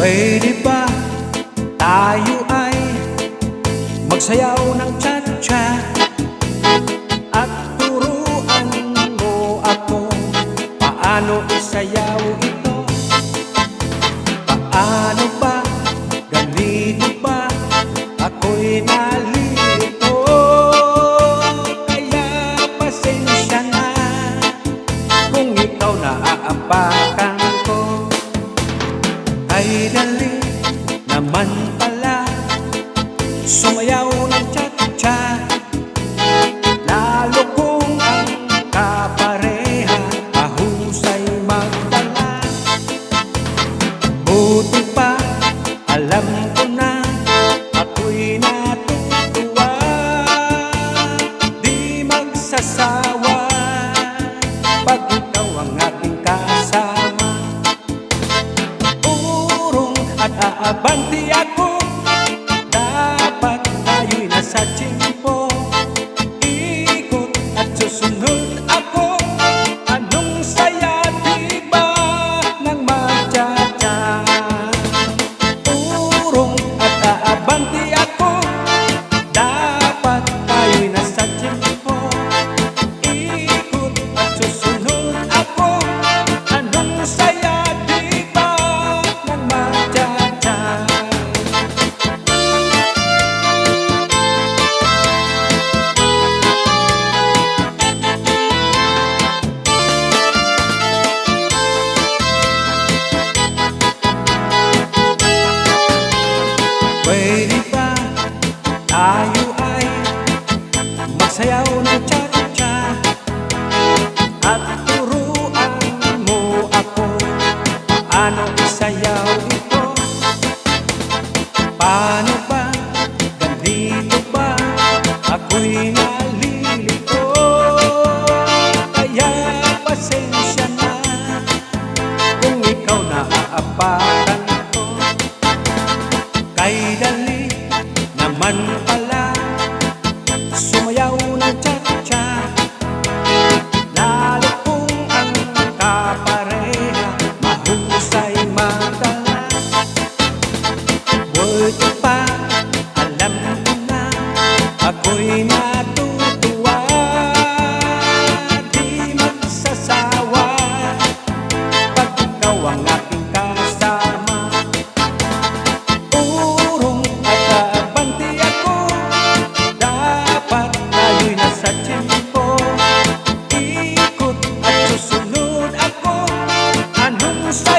Pwede ba tayo ay magsayaw ng cha-cha at turuan mo ako paano isayaw ito? Paano ba, ganito ba, ako'y nalilito? Kaya pasensya na kung ikaw naaapakan ko. Ay dali naman pala sumayaw ng cha-cha, lalo kung ang kapareha mahusay magdala. Buti pa alam ko na ako'y natutuwa, di magsasawa pag ikaw ang aking kasama. At aabanti ako, dapat tayo'y nasa tiyempo. Ikot at susunod ako, anong saya diba ng magcha-cha? Urong at aabanti ako, dapat tayo'y nasa tiyempo. Ikot at susunod ako, anong saya Pwede ba tayo ay magsayaw ng cha-cha at turuan mo ako paano isayaw ito? Paano ba, ganito ba, ako'y nalilito? Kaya pasensya na kung ikaw naaapakan ko. Kay dali naman pala sumayaw ng cha-cha, lalo kung ang kapareha mahusay magdala. Buti pa alam ko na ako'y natutuwa, di magsasawa pag ikaw ang aking kasama. Sa tiyempo, ikot at susunod ako, anong sa